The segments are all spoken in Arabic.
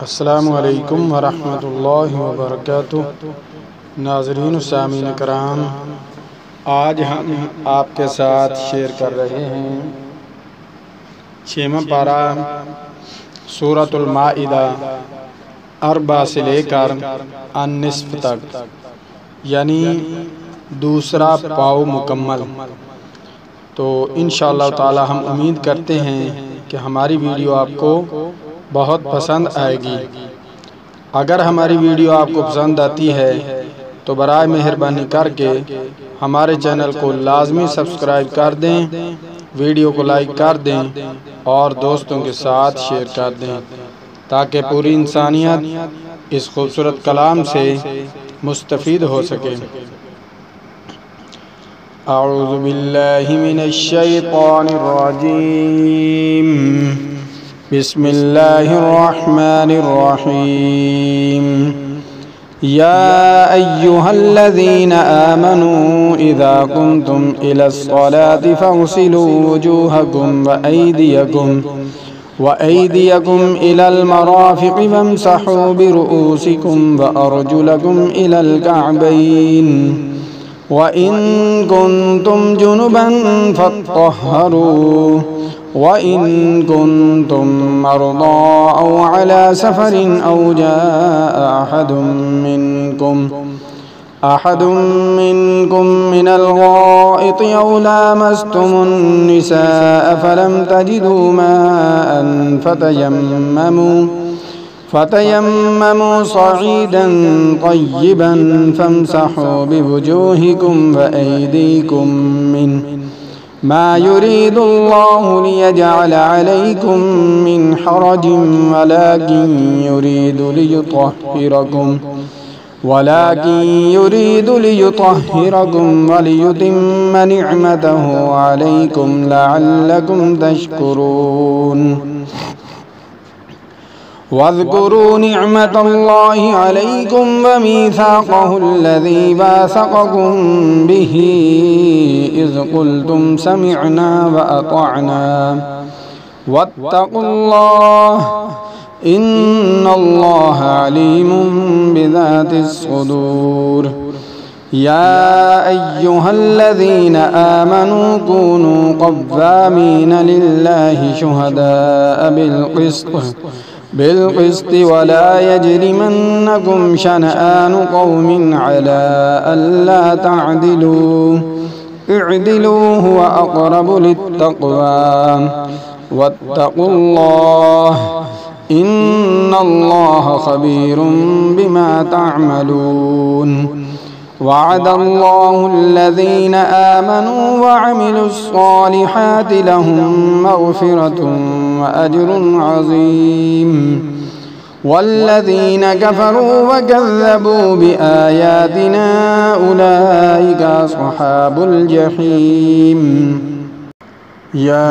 अस्सलामु अलैकुम वरहमतुल्लाहि वबरकातुह। नाज़रीन सामीन कराम, आज हम आपके साथ शेयर कर रहे हैं 6वां पारा सूरतुल माइदा अरबा से लेकर अन्निस्फ तक, यानी दूसरा पाव मुकम्मल। तो इंशाअल्लाह ताला हम उम्मीद करते हैं कि हमारी वीडियो आपको बहुत पसंद आएगी। अगर हमारी वीडियो आपको पसंद आती है तो बराए मेहरबानी करके हमारे चैनल को लाजमी सब्सक्राइब कर दें, वीडियो को लाइक कर दें और दोस्तों के साथ शेयर कर दें, ताकि पूरी इंसानियत इस खूबसूरत कलाम से मुस्तफ़ीद हो सके। अऊज़ु बिल्लाहि मिनश शैतानिर रजीम। बिस्मिल्लाहिर रहमानिर रहीम। या अय्युहल्लज़ीना आमनू इज़ा कुंतुम इलस्सलाति फ़ग़सिलू वुजूहकुम व अयदियकुम इलल मराफ़िक़ि वम्सहू बिरुऊसिकुम व अर्जुलकुम इलल कअबैन व इन कुंतुम जुनुबन फत्तहरू व इन कुंतुम मर्दा औ अला सफरिन औ जाअ अहदुम मिनकुम मिनल गाइति औ लामस्तुमुन निसाअ फलम तजिदू माअन फ़तयम्ममू सईदन तय्यिबन फ़म्सहू बिवुजूहिकुम व अयदीकुम मिन्हु मा युरीदुल्लाहु लियजअल अलैकुम मिन हरजिन वलाकिन युरीदु लियुत्तहिरकुम वलियुतिम्म निअमतहु अलैकुम लअल्लकुम तशकुरून। वज़्कुरू निअमतल्लाहि अलैकुम व मीसाक़हु अल्लज़ी वासक़कुम बिही इज़ क़ुल्तुम समिअना व अतअना वत्तक़ुल्लाह इन्नल्लाह अलीमुम बिज़ातिस सुदूर। या अय्युहल्लज़ीना आमनू कूनू क़व्वामीन लिल्लाहि शुहदाअ बिलक़िस्ति वला यजरिमन्नकुम शनआनु क़ौमिन अला अल्ला तअदिलू इअदिलू हुवा अक़रबु लित्तक़वा वत्तक़ुल्लाह इन्नल्लाह ख़बीरुम बिमा तअमलून। वअदल्लाहु अल्लज़ीना आमनू व अमिलुस्सालिहाति लहुम मग़फ़िरतुन व अज्रुन अज़ीम। वल्लज़ीना कफ़रू व कज़्ज़बू बिआयातिना उलाइका अस्हाबुल जहीम। या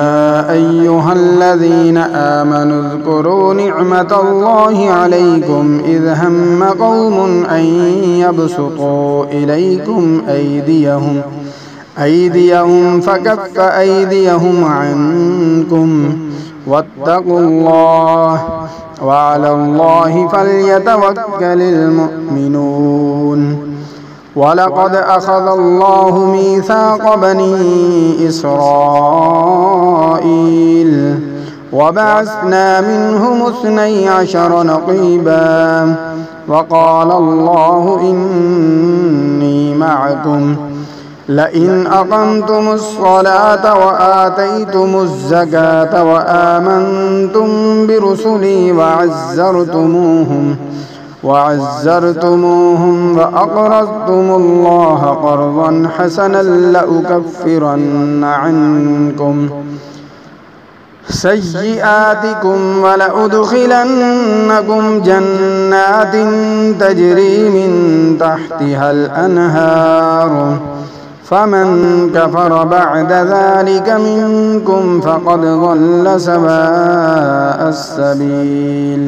अय्युहल्लज़ीना आमनू उज़्कुरू निअमतल्लाहि अलैकुम इज़ हम्म क़ौमुन अन यबसुतू इलैकुम अयदियहुम फ़कफ़्फ़ अयदियहुम अन्कुम वत्तक़ुल्लाह व अलल्लाहि फ़ल्यतवक्कलिल मुअ्मिनून। वलक़द अख़ज़ल्लाहु मीसाक़ बनी इस्राईल वबअस्ना मिनहुम इस्नई अशर नक़ीबा वक़ालल्लाहु इन्नी मअकुम लइन अक़मतुमुस्सलात व आतयतुमुज़्ज़कात व आमनतुम बिरुसुली वअज़्ज़रतुमूहुम व अक़रज़्तुमुल्लाह क़र्ज़न हसनन लउकफ़्फ़िरन्न अन्कुम सय्यिआतिकुम व लउद्खिलन्नकुम जन्नातिन तजरी मिन तहतिहल अन्हार फमन कफ़र बअद ज़ालिक मिनकुम फ़क़द ज़ल्ल सवाअस सबील।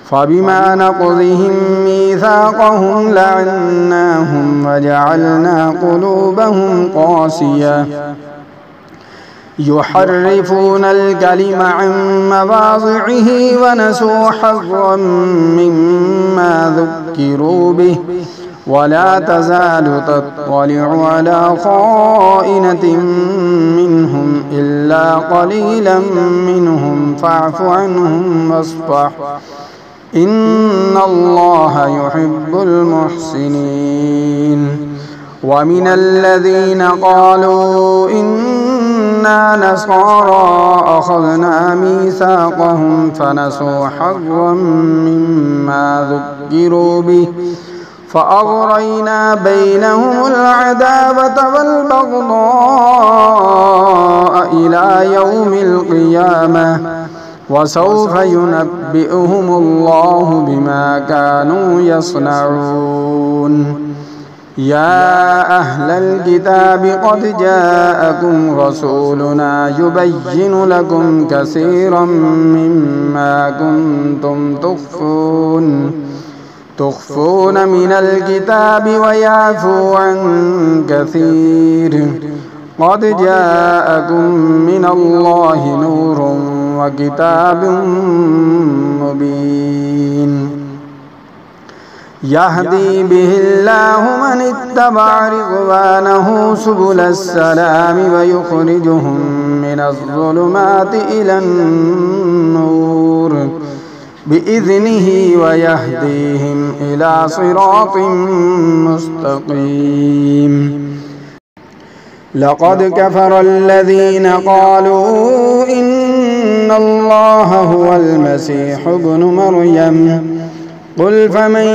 फ़बिमा नक़ज़िहिम मीसाक़हुम लअन्नाहुम वजअलना क़ुलूबहुम क़ासियah يحرفون الكلم عن مواضعه ونسوا حظا مما ذكروا به ولا تزال تطلع على خائنة منهم إلا قليلا منهم فاعف عنهم واصفح إن الله يحب المحسنين. ومن الذين قالوا إنا نصارى أخذنا ميثاقهم فنسوا حظا مما ذكروا به فأغرينا بينهم العداوة والبغضاء إلى يوم القيامة وسوف ينبئهم الله بما كانوا يصنعون. يا أهل الكتاب قد جاءكم رسولنا يبين لكم كثيرا مما كنتم تخفون من الكتاب ويعفو عن كثير قد جاءكم من الله نور وكتاب مبين يهدي به الله من اتبع رضوانه سبل السلام ويخرجهم من الظلمات إلى النور بإذنه ويهديهم إلى صراط مستقيم. لقد كفر الذين قالوا إن الله هو المسيح ابن مريم قل فمن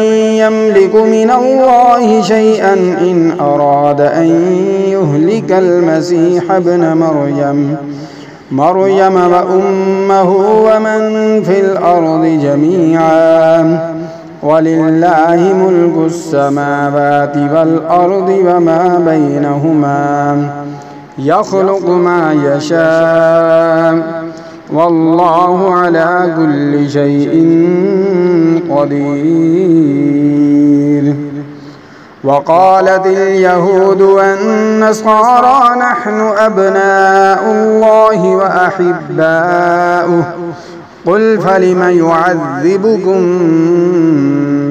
يملك من الله شيئا إن أراد أن يهلك المسيح ابن مريم وأمه ومن في الأرض جميعا ولله ملك السماوات والأرض وما بينهما يخلق ما يشاء والله على كل شيء قدير. وقالت اليهود والنصارى نحن أبناء الله وأحباؤه قل فلم يعذبكم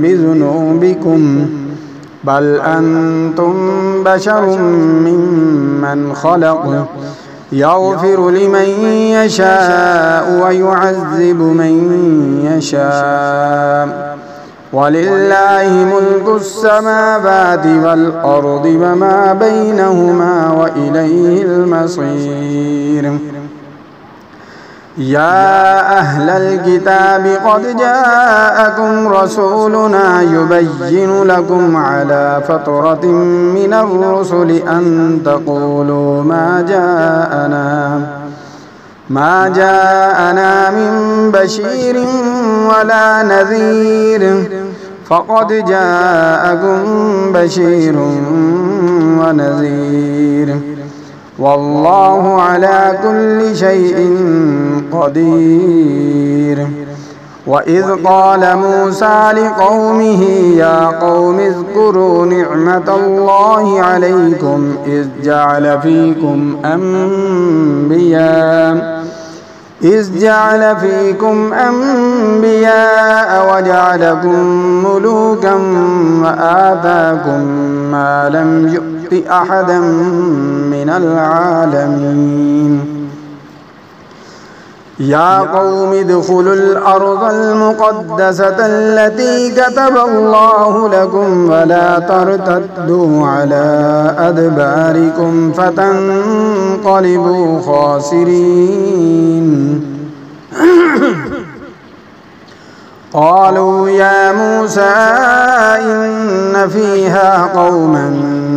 بذنوبكم بل أنتم بشر ممن خلق يغفر لمن يشاء ويعذب من يشاء ولله ملك السماوات والأرض وما بينهما وإليه المصير. يا أهل الكتاب قد جاءكم رسولنا يبين لكم على فترة من الرسل أن تقولوا ما جاءنا من بشير ولا نذير فقد جاءكم بشير ونذير والله على كل شيء قدير. وإذ قال موسى لقومه يا قوم اذكروا نعمة الله عليكم إذ جعل فيكم أنبياء وجعلكم ملوكا وآتاكم ما لم يؤت أحدا من العالمين. يا قوم ادخلوا الأرض المقدسة التي كتب الله لكم ولا ترتدوا على أدباركم فتنقلبوا خاسرين. قالوا يا موسى إن فيها قوما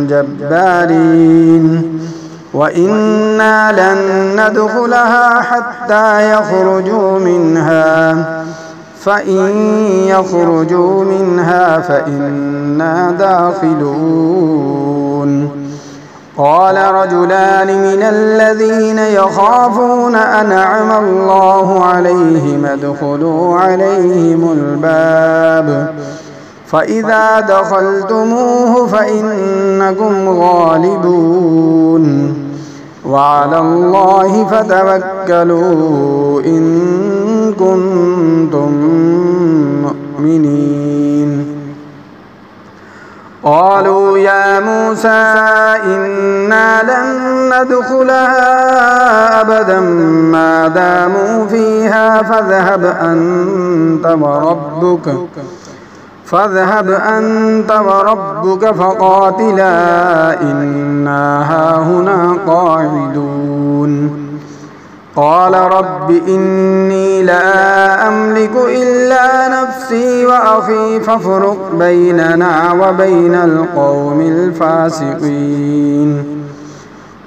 جبارين وإنا لن ندخلها حتى يخرجوا منها فإن يخرجوا منها فإنا داخلون. قال رجلان من الذين يخافون أنعم الله عليهم ادخلوا عليهم الباب فإذا دخلتموه فإنكم غالبون وعلى الله فتوكلوا إن كنتم مؤمنين. قالوا يا موسى إنا لن ندخلها أبدا ما داموا فيها فاذهب أنت وربك فقاتلا إنا هاهنا قاعدون. قال رب إني لا أملك إلا نفسي وأخي فافرق بيننا وبين القوم الفاسقين.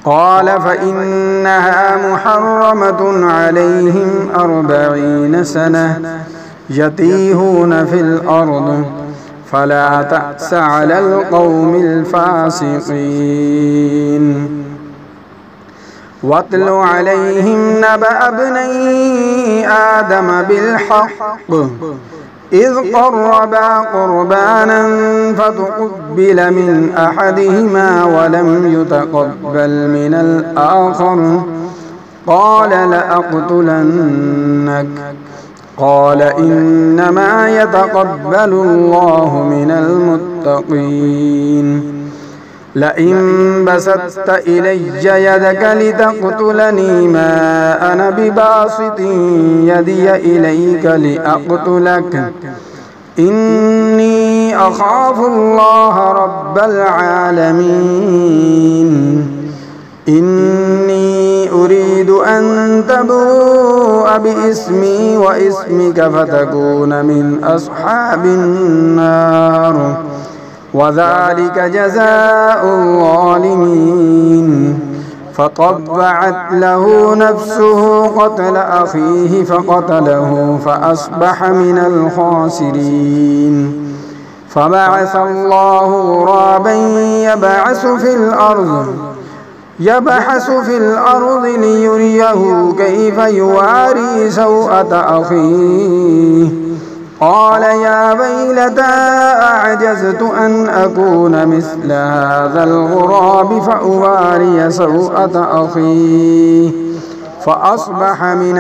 قال فإنها محرمة عليهم 40 سنة يتيهون في الأرض فلا تأس على القوم الفاسقين. واتل عليهم نبأ ابني آدم بالحق إذ قربا قربانا فتقبل من أحدهما ولم يتقبل من الآخر قال لأقتلنك. قال إنما يتقبل الله من المتقين. لئن بسطت إلي يدك لتقتلني ما أنا بباسط يدي إليك لأقتلك إني أخاف الله رب العالمين. إني أريد أن تبوء بإسمي وإسمك فتكون من أصحاب النار وذلك جزاء الظالمين. فطبعت له نفسه قتل أخيه فقتله فأصبح من الخاسرين. فبعث الله غرابا يبحث في الأرض ليريه كيف يواري سوءة أخيه. قال يا ويلتى أعجزت أن أكون مثل هذا الغراب فأواري سوءة أخيه فأصبح من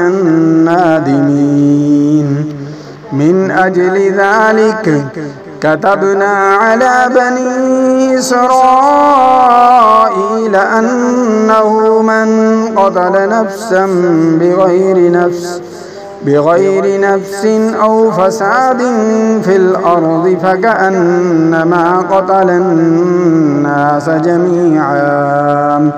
النادمين. من أجل ذلك كتبنا على بني إسرائيل أنه من قتل نفسا بغير نفس أو فساد في الأرض فكأنما قتل الناس جميعا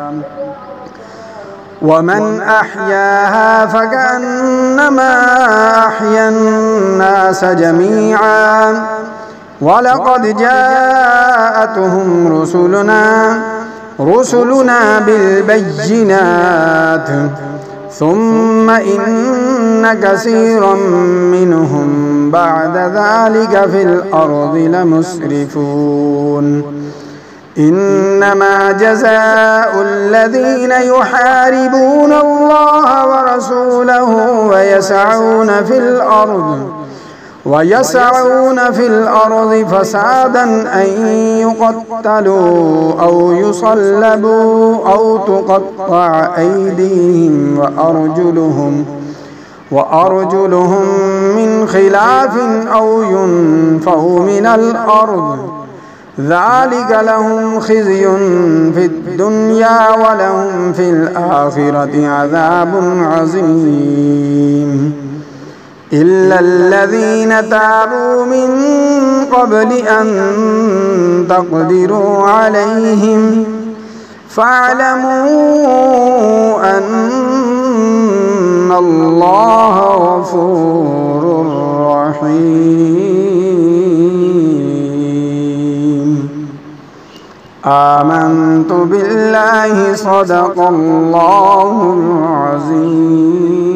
ومن أحياها فكأنما أحيا الناس جميعا. ولقد جاءتهم رسلنا بالبينات ثم إن كثيرا منهم بعد ذلك في الأرض لمسرفون. إنما جزاء الذين يحاربون الله ورسوله ويسعون في الأرض فسادا أن يقتلوا أو يصلبوا أو تقطع أيديهم وأرجلهم من خلاف أو ينفوا من الأرض ذلك لهم خزي في الدنيا ولهم في الآخرة عذاب عظيم. إلا الذين تابوا من قبل أن تقدروا عليهم فاعلموا أن الله غفور رحيم. آمنت بالله صدق الله العظيم.